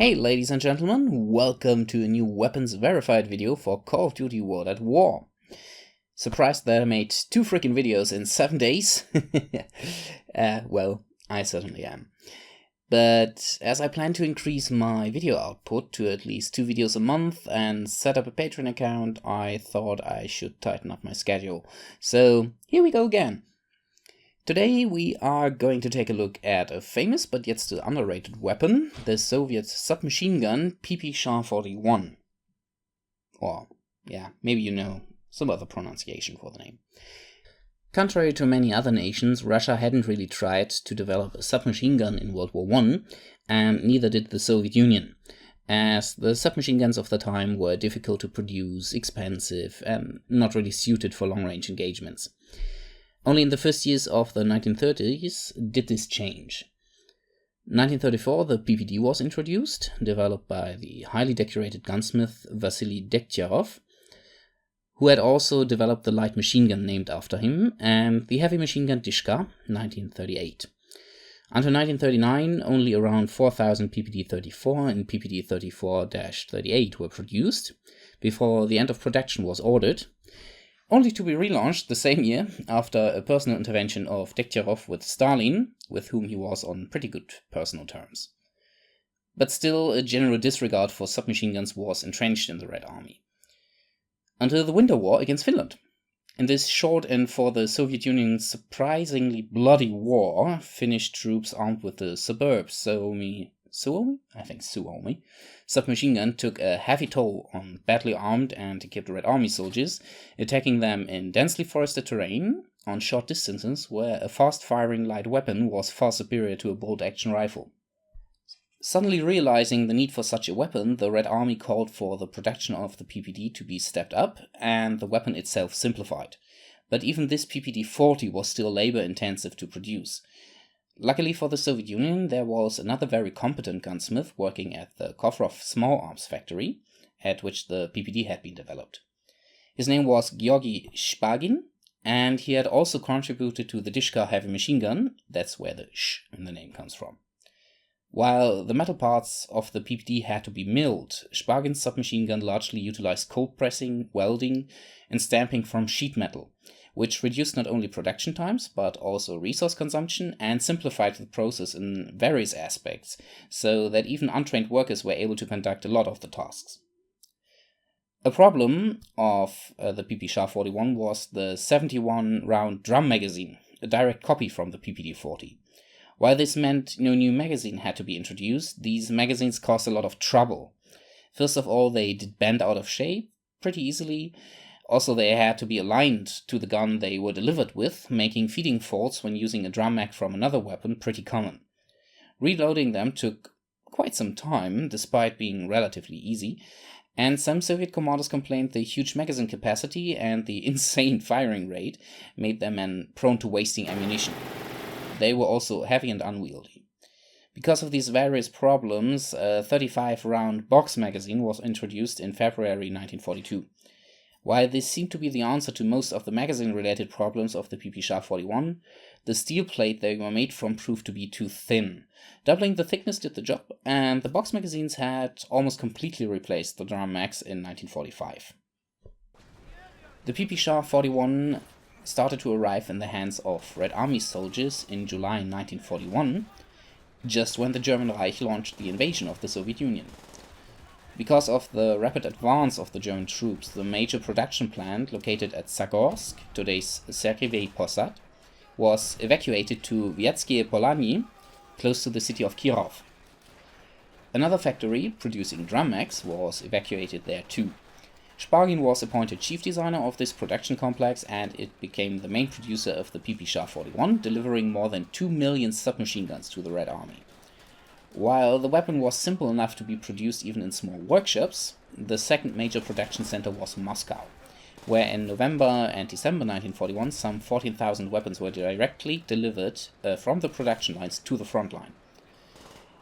Hey ladies and gentlemen, welcome to a new weapons verified video for Call of Duty World at War. Surprised that I made 2 freaking videos in 7 days? Well, I certainly am. But as I plan to increase my video output to at least 2 videos a month and set up a Patreon account, I thought I should tighten up my schedule. So here we go again. Today we are going to take a look at a famous but yet still underrated weapon, the Soviet submachine gun PPSh-41. Or, yeah, maybe you know some other pronunciation for the name. Contrary to many other nations, Russia hadn't really tried to develop a submachine gun in World War I, and neither did the Soviet Union, as the submachine guns of the time were difficult to produce, expensive, and not really suited for long-range engagements. Only in the first years of the 1930s did this change. In 1934, the PPD was introduced, developed by the highly decorated gunsmith Vasily Degtyarev, who had also developed the light machine gun named after him, and the heavy machine gun Dishka, 1938. Until 1939, only around 4,000 PPD-34 and PPD-34-38 were produced, before the end of production was ordered, only to be relaunched the same year after a personal intervention of Degtyarev with Stalin, with whom he was on pretty good personal terms. But still, a general disregard for submachine guns was entrenched in the Red Army. Until the Winter War against Finland. In this short and for the Soviet Union surprisingly bloody war, Finnish troops armed with the superb Suomi submachine gun took a heavy toll on badly armed and equipped Red Army soldiers, attacking them in densely forested terrain on short distances where a fast-firing light weapon was far superior to a bolt-action rifle. Suddenly realizing the need for such a weapon, the Red Army called for the production of the PPD to be stepped up and the weapon itself simplified. But even this PPD-40 was still labor-intensive to produce. Luckily for the Soviet Union, there was another very competent gunsmith working at the Kovrov small arms factory, at which the PPD had been developed. His name was Georgy Shpagin, and he had also contributed to the Dishka heavy machine gun. That's where the sh in the name comes from. While the metal parts of the PPD had to be milled, Shpagin's submachine gun largely utilized cold pressing, welding, and stamping from sheet metal, which reduced not only production times, but also resource consumption and simplified the process in various aspects, so that even untrained workers were able to conduct a lot of the tasks. A problem of the PPSh-41 was the 71-round drum magazine, a direct copy from the PPD-40. While this meant no new magazine had to be introduced, these magazines caused a lot of trouble. First of all, they did bend out of shape pretty easily. Also, they had to be aligned to the gun they were delivered with, making feeding faults when using a drum mag from another weapon pretty common. Reloading them took quite some time, despite being relatively easy, and some Soviet commanders complained the huge magazine capacity and the insane firing rate made them prone to wasting ammunition. They were also heavy and unwieldy. Because of these various problems, a 35-round box magazine was introduced in February 1942. While this seemed to be the answer to most of the magazine-related problems of the PPSh-41, the steel plate they were made from proved to be too thin. Doubling the thickness did the job, and the box magazines had almost completely replaced the drum mags in 1945. The PPSh-41 started to arrive in the hands of Red Army soldiers in July 1941, just when the German Reich launched the invasion of the Soviet Union. Because of the rapid advance of the German troops, the major production plant located at Zagorsk, today's Sergei Posad, was evacuated to Vyatskie Polani, close to the city of Kirov. Another factory, producing drum mags, was evacuated there too. Shpagin was appointed chief designer of this production complex, and it became the main producer of the PPSh-41, delivering more than 2 million submachine guns to the Red Army. While the weapon was simple enough to be produced even in small workshops, the second major production center was Moscow, where in November and December 1941 some 14,000 weapons were directly delivered from the production lines to the front line.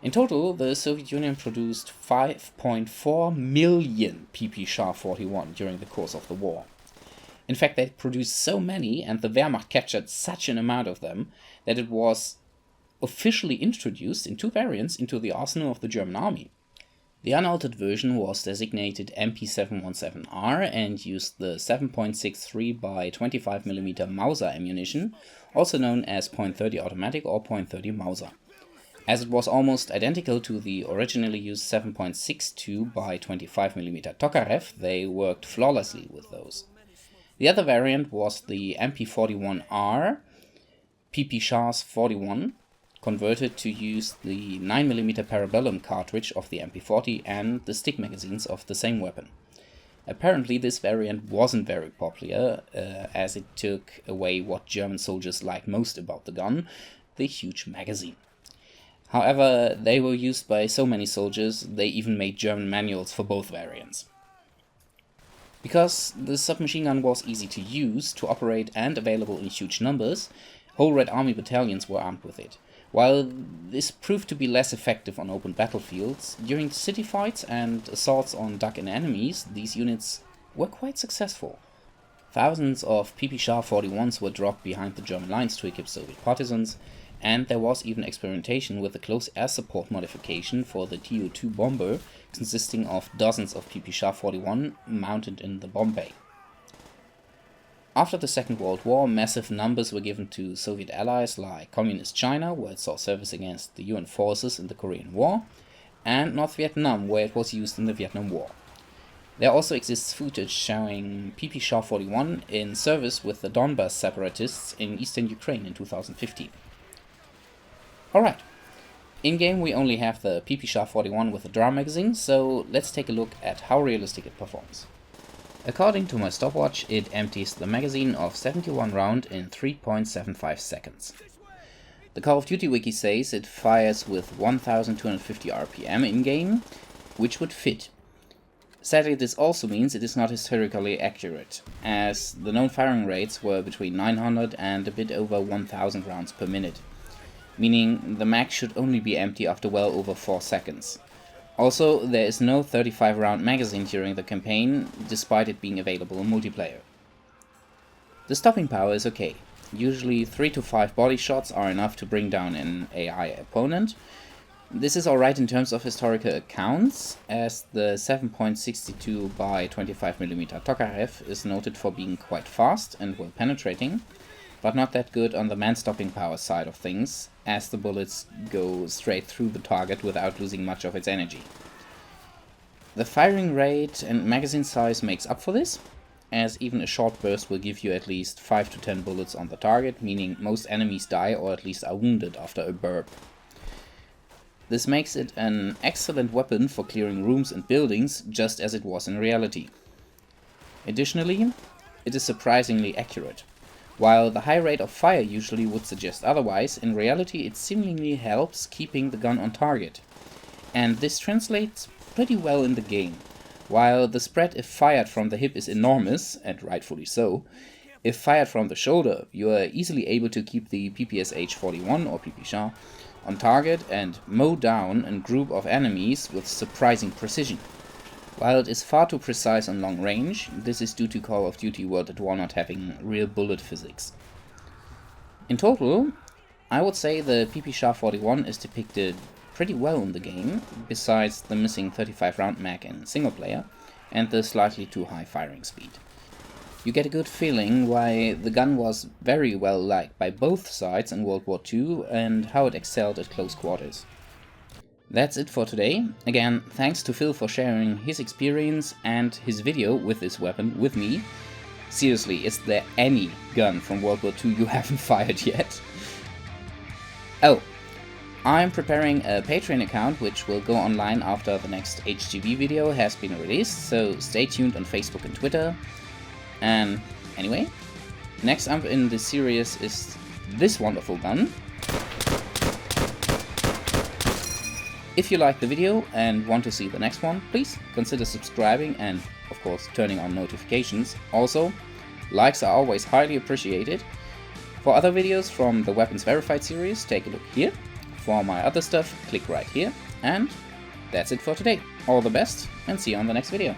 In total, the Soviet Union produced 5.4 million PPSh-41 during the course of the war. In fact, they produced so many, and the Wehrmacht captured such an amount of them, that it was officially introduced in 2 variants into the arsenal of the German army. The unaltered version was designated MP717R and used the 7.63 by 25mm Mauser ammunition, also known as .30 automatic or .30 Mauser. As it was almost identical to the originally used 7.62 by 25mm Tokarev, they worked flawlessly with those. The other variant was the MP41R PPSh-41, converted to use the 9mm Parabellum cartridge of the MP40 and the stick magazines of the same weapon. Apparently this variant wasn't very popular, as it took away what German soldiers liked most about the gun, the huge magazine. However, they were used by so many soldiers, they even made German manuals for both variants. Because the submachine gun was easy to use, to operate and available in huge numbers, whole Red Army battalions were armed with it. While this proved to be less effective on open battlefields, during city fights and assaults on dug-in enemies, these units were quite successful. Thousands of PPSh-41s were dropped behind the German lines to equip Soviet partisans, and there was even experimentation with a close air support modification for the TU-2 bomber, consisting of dozens of PPSh-41 mounted in the bomb bay. After the Second World War, massive numbers were given to Soviet allies like Communist China, where it saw service against the UN forces in the Korean War, and North Vietnam, where it was used in the Vietnam War. There also exists footage showing PPSh-41 in service with the Donbas separatists in eastern Ukraine in 2015. Alright, in-game we only have the PPSh-41 with a drum magazine, so let's take a look at how realistic it performs. According to my stopwatch, it empties the magazine of 71 rounds in 3.75 seconds. The Call of Duty wiki says it fires with 1250 RPM in-game, which would fit. Sadly, this also means it is not historically accurate, as the known firing rates were between 900 and a bit over 1000 rounds per minute, meaning the mag should only be empty after well over 4 seconds. Also, there is no 35 round magazine during the campaign, despite it being available in multiplayer. The stopping power is okay. Usually 3 to 5 body shots are enough to bring down an AI opponent. This is alright in terms of historical accounts, as the 7.62 by 25mm Tokarev is noted for being quite fast and well penetrating, but not that good on the man-stopping power side of things, as the bullets go straight through the target without losing much of its energy. The firing rate and magazine size makes up for this, as even a short burst will give you at least 5 to 10 bullets on the target, meaning most enemies die or at least are wounded after a burp. This makes it an excellent weapon for clearing rooms and buildings, just as it was in reality. Additionally, it is surprisingly accurate. While the high rate of fire usually would suggest otherwise, in reality it seemingly helps keeping the gun on target. And this translates pretty well in the game. While the spread if fired from the hip is enormous, and rightfully so, if fired from the shoulder, you are easily able to keep the PPSh-41 or PPSh on target and mow down a group of enemies with surprising precision. While it is far too precise on long range, this is due to Call of Duty World at War not having real bullet physics. In total, I would say the PPSh-41 is depicted pretty well in the game, besides the missing 35 round mag in single player and the slightly too high firing speed. You get a good feeling why the gun was very well liked by both sides in World War II and how it excelled at close quarters. That's it for today. Again, thanks to Phil for sharing his experience and his video with this weapon with me. Seriously, is there any gun from World War II you haven't fired yet? Oh, I'm preparing a Patreon account which will go online after the next HGV video has been released, so stay tuned on Facebook and Twitter. And anyway, next up in this series is this wonderful gun. If you liked the video and want to see the next one, please consider subscribing and, of course, turning on notifications. Also, likes are always highly appreciated. For other videos from the Weapons Verified series, take a look here. For my other stuff, click right here. And that's it for today. All the best, and see you on the next video.